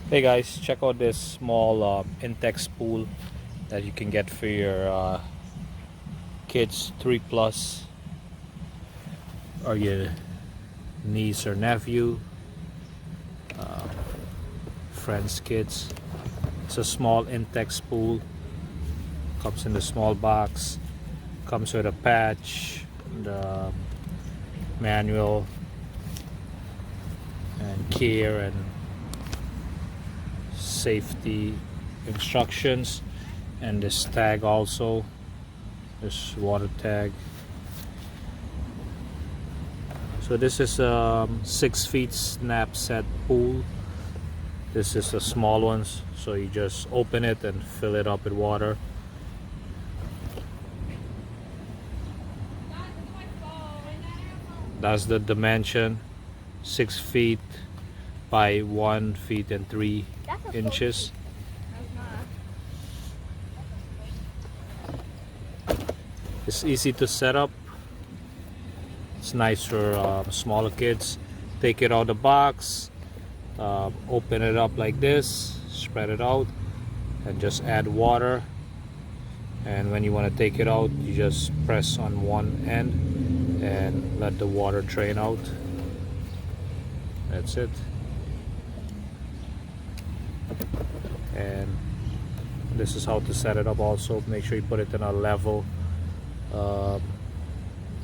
Hey guys, check out this small Intex pool that you can get for your kids 3 plus or your niece or nephew, friends, kids. It's a small Intex pool, comes in a small box, comes with a patch, the manual and care and safety instructions, and this tag also, this water tag. So this is a 6 feet snapset pool. This is the small ones, so you just open it and fill it up with water. That's the dimension, 6 feet by 1 feet and 3 inches. It's easy to set up. It's nice for smaller kids. Take it out of the box, open it up like this, spread it out, and just add water. And when you want to take it out, you just press on one end and let the water drain out. That's it. And this is how to set it up also. Make sure you put it in a level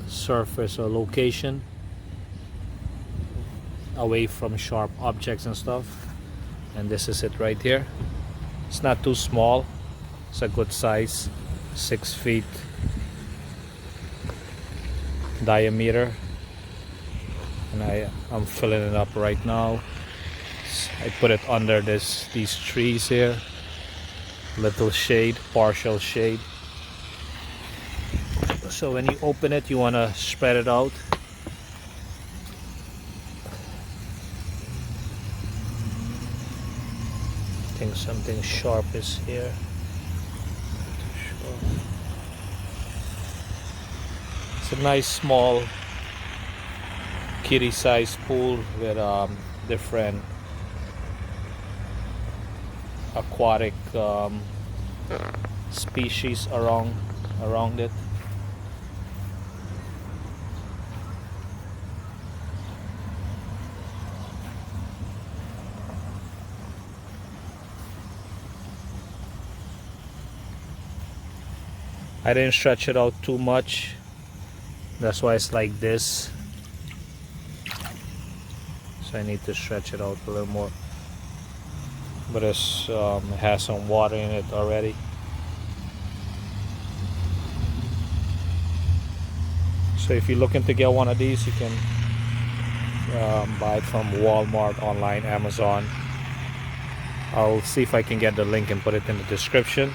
surface or location, away from sharp objects and stuff. And this is it right here. It's not too small, it's a good size, 6 feet diameter. And I'm filling it up right now. I put it under these trees here, little shade, partial shade. So when you open it, you want to spread it out. I think something sharp is here. It's a nice small kiddie size pool with different aquatic species around it. I didn't stretch it out too much, that's why it's like this. So I need to stretch it out a little more. But it has some water in it already. So if you're looking to get one of these, you can buy it from Walmart, online, Amazon. I'll see if I can get the link and put it in the description.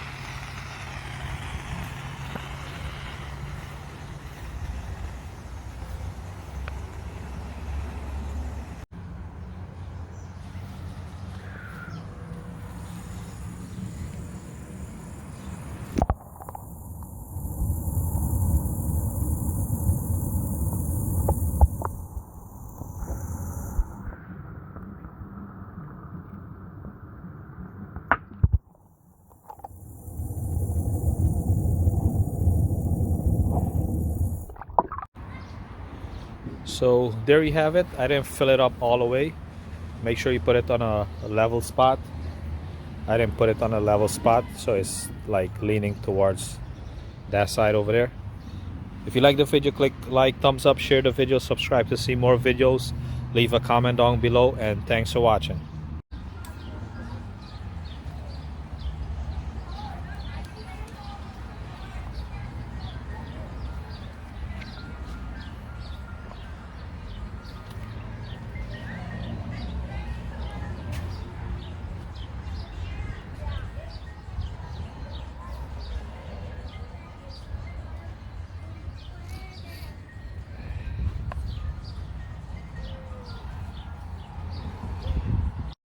So there you have it. I didn't fill it up all the way. Make sure you put it on a level spot. I didn't put it on a level spot, so it's like leaning towards that side over there. If you like the video, click like, thumbs up, share the video, subscribe to see more videos, leave a comment down below, and thanks for watching.